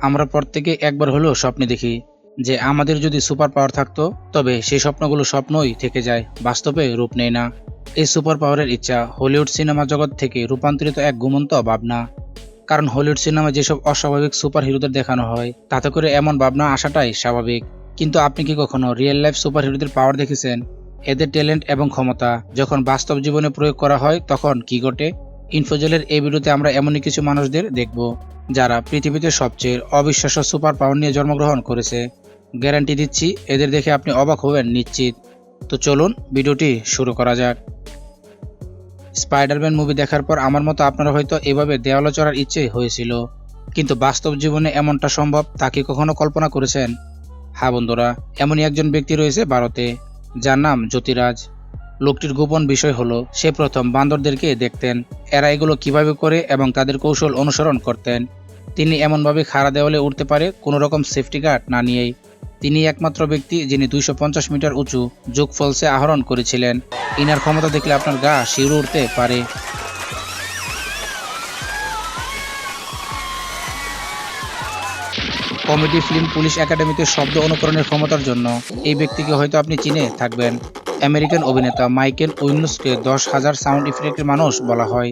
আমরা প্রত্যেকে একবার হলেও স্বপ্নে দেখি যে আমাদের যদি সুপার পাওয়ার থাকতো, তবে সেই স্বপ্নগুলো স্বপ্নই থেকে যায়, বাস্তবে রূপ নেয় না। এই সুপার পাওয়ারের ইচ্ছা হলিউড সিনেমা জগৎ থেকে রূপান্তরিত এক ঘুমন্ত ভাবনা। কারণ হলিউড সিনেমায় যেসব অস্বাভাবিক সুপার হিরোদের দেখানো হয়, তাতে করে এমন ভাবনা আসাটাই স্বাভাবিক। কিন্তু আপনি কি কখনো রিয়েল লাইফ সুপার হিরোদের পাওয়ার দেখেছেন? এদের ট্যালেন্ট এবং ক্ষমতা যখন বাস্তব জীবনে প্রয়োগ করা হয় তখন কি ঘটে? ইনফোজেলের এই ভিডিওতে আমরা এমনই কিছু মানুষদের দেখব যারা পৃথিবীতে সবচেয়ে অবিশ্বাস্য সুপার পাওয়ার নিয়ে জন্মগ্রহণ করেছে। গ্যারান্টি দিচ্ছি, এদের দেখে আপনি অবাক হবেন নিশ্চিত। তো চলুন ভিডিওটি শুরু করা যাক। স্পাইডারম্যান মুভি দেখার পর আমার মতো আপনারা হয়তো এভাবে দেওয়ালে চড়ার ইচ্ছে হয়েছিল, কিন্তু বাস্তব জীবনে এমনটা সম্ভব তা কি কখনো কল্পনা করেছেন? হ্যাঁ বন্ধুরা, এমনই একজন ব্যক্তি রয়েছে ভারতে, যার নাম জ্যোতিরাজ। লোকটির গোপন বিষয় হলো সে প্রথম বান্দরদেরকে দেখতেন এরা এগুলো কিভাবে করে এবং তাদের কৌশল অনুসরণ করতেন। তিনি এমনভাবে খাড়া দেওয়ালে উঠতে পারে কোনো রকম সেফটি গার্ড না নিয়েই। তিনি একমাত্র ব্যক্তি যিনি 250 মিটার উঁচু যোগ ফলসে আহরণ করেছিলেন। ইনার ক্ষমতা দেখলে আপনার গা শিউরে উঠতে পারে। কমেডি ফিল্ম পুলিশ একাডেমিতে শব্দ অনুকরণের ক্ষমতার জন্য এই ব্যক্তিকে হয়তো আপনি চিনে থাকবেন। আমেরিকান অভিনেতা মাইকেল উইন্সকে 10,000 সাউন্ড ইফেক্টের মানুষ বলা হয়,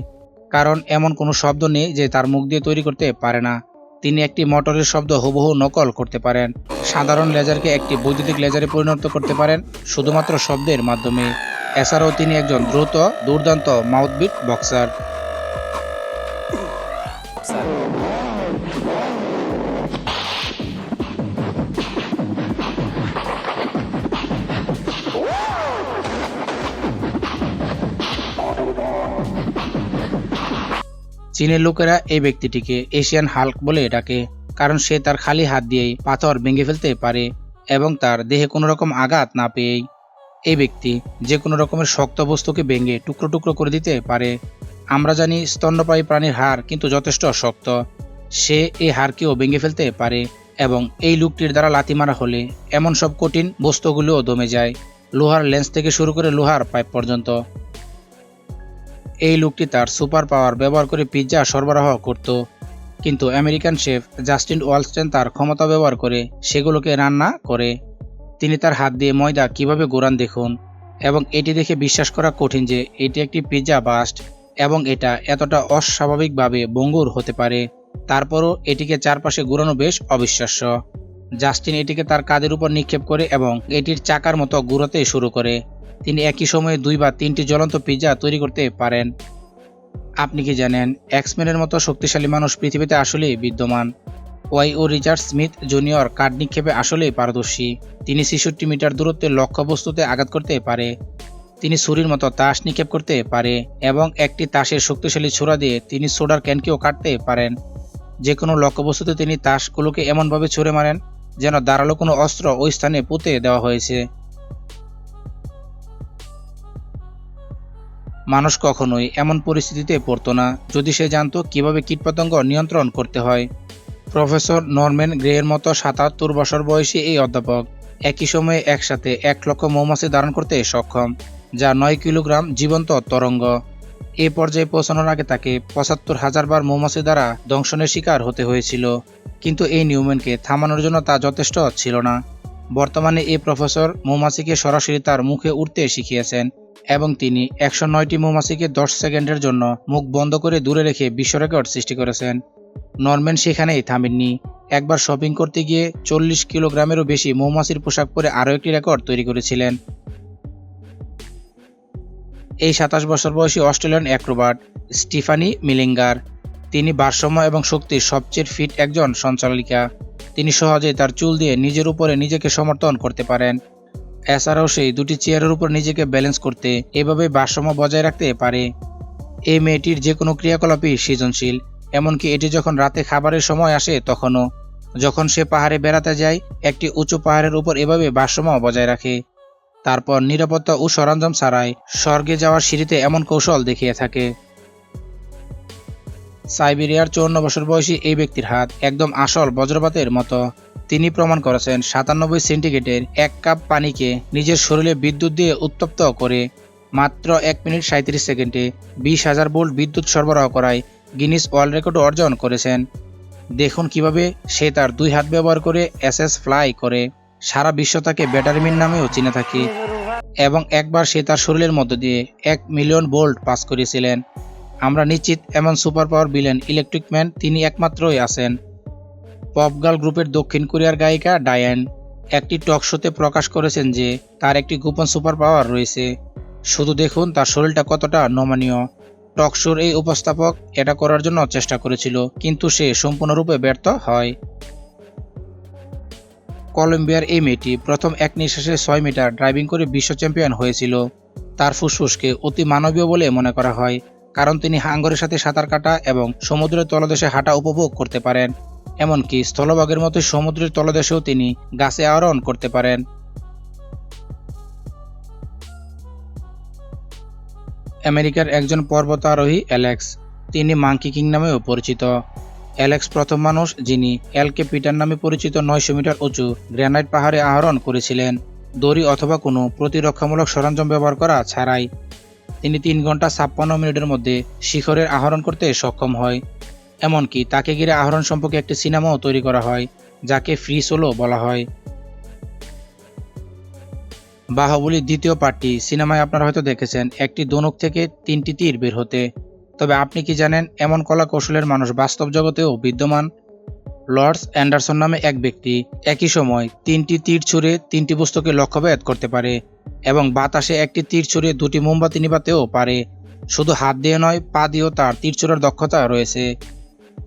কারণ এমন কোনো শব্দ নেই যে তার মুখ দিয়ে তৈরি করতে পারে না। তিনি একটি মোটরের শব্দ হুবহু নকল করতে পারেন। সাধারণ লেজারকে একটি বৈদ্যুতিক লেজারে পরিণত করতে পারেন শুধুমাত্র শব্দের মাধ্যমে। এছাড়াও তিনি একজন দ্রুত দুর্দান্ত মাউথবিট বক্সার। চীনের লোকেরা এই ব্যক্তিটিকে এশিয়ান হাল্ক বলে ডাকে, কারণ সে তার খালি হাত দিয়েই পাথর ভেঙে ফেলতে পারে এবং তার দেহে কোনো রকম আঘাত না পেয়েই। এই ব্যক্তি যে কোনো রকমের শক্ত বস্তুকে ভেঙে টুকরো টুকরো করে দিতে পারে। আমরা জানি স্তন্যপায়ী প্রাণীর হাড় কিন্তু যথেষ্ট শক্ত, সে এই হাড়কেও ভেঙে ফেলতে পারে এবং এই লোকটির দ্বারা লাথি মারা হলে এমন সব কঠিন বস্তুগুলোও দমে যায়, লোহার লেন্স থেকে শুরু করে লোহার পাইপ পর্যন্ত। এই লোকটি তার সুপার পাওয়ার ব্যবহার করে পিৎজা সরবরাহ করত, কিন্তু আমেরিকান শেফ জাস্টিন ওয়ালস্টেন তার ক্ষমতা ব্যবহার করে সেগুলোকে রান্না করে। তিনি তার হাত দিয়ে ময়দা কিভাবে গোড়ান দেখুন, এবং এটি দেখে বিশ্বাস করা কঠিন যে এটি একটি পিৎজা বাস্ট এবং এটা এতটা অস্বাভাবিকভাবে ভঙ্গুর হতে পারে। তারপরও এটিকে চারপাশে ঘোরানো বেশ অবিশ্বাস্য। জাস্টিন এটিকে তার কাঁধের উপর নিক্ষেপ করে এবং এটির চাকার মতো ঘুরাতে শুরু করে। তিনি একই সময়ে 2 বা 3টি জ্বলন্ত পিৎজা তৈরি করতে পারেন। আপনি কি জানেন এক্সম্যানের মতো শক্তিশালী মানুষ পৃথিবীতে আসলেই বিদ্যমান? ওয়াইও রিচার্ড স্মিথ জুনিয়র কার্ড নিক্ষেপে আসলেই পারদর্শী। তিনি 66 মিটার দূরত্বে লক্ষ্য বস্তুতে আঘাত করতে পারে। তিনি ছুরির মতো তাস নিক্ষেপ করতে পারে এবং একটি তাসের শক্তিশালী ছোড়া দিয়ে তিনি সোডার ক্যানকেও কাটতে পারেন। যে কোনো লক্ষ্যবস্তুতে তিনি তাসগুলোকে এমনভাবে ছুড়ে মারেন যেন ধারালো কোনো অস্ত্র ওই স্থানে পুঁতে দেওয়া হয়েছে। মানুষ কখনোই এমন পরিস্থিতিতে পড়তো না যদি সে জানতো কিভাবে কীটপতঙ্গ নিয়ন্ত্রণ করতে হয়। প্রফেসর নরম্যান গ্রেয়ের মতো 77 বছর বয়সী এই অধ্যাপক একই সময়ে একসাথে 1 লক্ষ মৌমাছি ধারণ করতে সক্ষম, যা 9 কিলোগ্রাম জীবন্ত তরঙ্গ। এই পর্যায়ে পৌঁছানোর আগে তাকে 75,000 বার মৌমাছি দ্বারা দংশনের শিকার হতে হয়েছিল, কিন্তু এই নিউম্যানকে থামানোর জন্য তা যথেষ্ট ছিল না। বর্তমানে এই প্রফেসর মৌমাছিকে সরাসরি তার মুখে উঠতে শিখিয়েছেন এবং তিনি 109টি মৌমাছিকে 10 সেকেন্ডের জন্য মুখ বন্ধ করে দূরে রেখে বিশ্ব রেকর্ড সৃষ্টি করেছেন। নরম্যান সেখানেই থামেননি। একবার শপিং করতে গিয়ে 40 কিলোগ্রামেরও বেশি মৌমাছির পোশাক পরে আরও একটি রেকর্ড তৈরি করেছিলেন। এই 27 বছর বয়সী অস্ট্রেলিয়ান অ্যাক্রোবাট স্টিফানি মিলিঙ্গার। তিনি ভারসাম্য এবং শক্তির সবচেয়ে ফিট একজন সঞ্চালিকা। তিনি সহজে তার চুল দিয়ে নিজের উপরে নিজেকে সমর্থন করতে পারেন। এছাড়াও সেই 2টি চেয়ারের উপর নিজেকে ব্যালেন্স করতে এভাবে ভারসাম্য বজায় রাখতে পারে। এই মেয়েটির যে কোনো ক্রিয়াকলাপই সৃজনশীল, এমনকি এটি যখন রাতে খাবারের সময় আসে তখনও। যখন সে পাহাড়ে বেড়াতে যায়, একটি উঁচু পাহাড়ের উপর এভাবে ভারসাম্য বজায় রাখে। তারপর নিরাপত্তা ও সরঞ্জাম ছাড়াই স্বর্গে যাওয়ার সিঁড়িতে এমন কৌশল দেখিয়ে থাকে। সাইবেরিয়ার 54 বছর বয়সী এই ব্যক্তির হাত একদম আসল বজ্রপাতের মতো। তিনি প্রমাণ করেছেন 97 সেন্টিগ্রেডের 1 কাপ পানিকে নিজের শরীরে বিদ্যুৎ দিয়ে উত্তপ্ত করে মাত্র 1 মিনিট 37 সেকেন্ডে 20,000 ভোল্ট বিদ্যুৎ সরবরাহ করায় গিনিস ওয়ার্ল্ড রেকর্ড অর্জন করেছেন। দেখুন কিভাবে সে তার 2 হাত ব্যবহার করে এসএস ফ্লাই করে। সারা বিশ্ব তাকে ব্যাটারম্যান নামেও চিনে থাকে এবং একবার সে তার শরীরের মধ্য দিয়ে 1 মিলিয়ন ভোল্ট পাস করেছিলেন। আমরা নিশ্চিত এমন super power villain electric man তিনি একমাত্রই আছেন। পপ গার্ল গ্রুপের দক্ষিণ কোরিয়ার গায়িকা ডায়ান একটি টক শোতে প্রকাশ করেছেন যে তার একটি গোপন সুপার পাওয়ার রয়েছে। শুধু দেখুন তার শরীরটা কতটা নমনীয়। টক শোর এই উপস্থাপক এটা করার জন্য চেষ্টা করেছিল, কিন্তু সে সম্পূর্ণরূপে ব্যর্থ হয়। কলম্বিয়ার এই মেয়েটি প্রথম এক নিঃশ্বাসে 6 মিটার ড্রাইভিং করে বিশ্ব চ্যাম্পিয়ন হয়েছিল। তার ফুসফুসকে অতি মানবীয় বলে মনে করা হয়, কারণ তিনি হাঙ্গরের সাথে সাঁতার কাটা এবং সমুদ্রের তলদেশে হাঁটা উপভোগ করতে পারেন। এমনকি স্থলভাগের মতো সমুদ্রের তলদেশেও তিনি গাছে আরোহণ করতে পারেন। আমেরিকার একজন পর্বতারোহী অ্যালেক্স, তিনি মাঙ্কি কিং নামেও পরিচিত। অ্যালেক্স প্রথম মানুষ যিনি এলকে পিটার নামে পরিচিত 900 মিটার উঁচু গ্রানাইট পাহাড়ে আরোহণ করেছিলেন, দড়ি অথবা কোনো প্রতিরক্ষামূলক সরঞ্জাম ব্যবহার করা ছাড়াই। তিনি 3 ঘন্টা 56 মিনিটের মধ্যে শিখরের আরোহণ করতে সক্ষম হয়। এমনকি তাকে ঘিরে আরোহণ সম্পর্কে একটি সিনেমাও তৈরি করা হয়, যাকে ফ্রি সোলো বলা হয়। বাহুবলীর দ্বিতীয় পার্টটি সিনেমায় আপনারা হয়তো দেখেছেন একটি ধনুক থেকে 3টি তীর বের হতে। তবে আপনি কি জানেন এমন কলা কৌশলের মানুষ বাস্তব জগতেও বিদ্যমান? লর্ডস অ্যান্ডারসন নামে এক ব্যক্তি একই সময় 3টি তীর ছুঁড়ে 3টি বস্তুকে লক্ষ্যভেদ করতে পারে এবং বাতাসে একটি তীর ছুঁড়ে 2টি মোমবাতি নিভাতেও পারে। শুধু হাত দিয়ে নয়, পা দিয়েও তার তীর ছোড়ার দক্ষতা রয়েছে।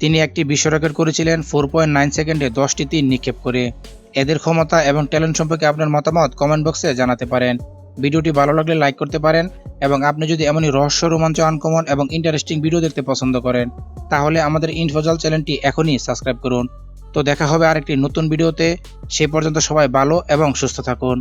তিনি একটি বিশ্ব রেকর্ড করেছিলেন 4.9 সেকেন্ডে 10টি তীর নিক্ষেপ করে। এদের ক্ষমতা এবং ট্যালেন্ট সম্পর্কে আপনার মতামত কমেন্ট বক্সে জানাতে পারেন। ভিডিওটি ভালো লাগলে লাইক করতে পারেন এবং আপনি যদি এমনই রহস্য, রোমাঞ্চ, আনকমন এবং ইন্টারেস্টিং ভিডিও দেখতে পছন্দ করেন তাহলে আমাদের ইনফোজাল চ্যানেলটি এখনই সাবস্ক্রাইব করুন। তো দেখা হবে আরেকটি নতুন ভিডিওতে। সে পর্যন্ত সবাই ভালো এবং সুস্থ থাকুন।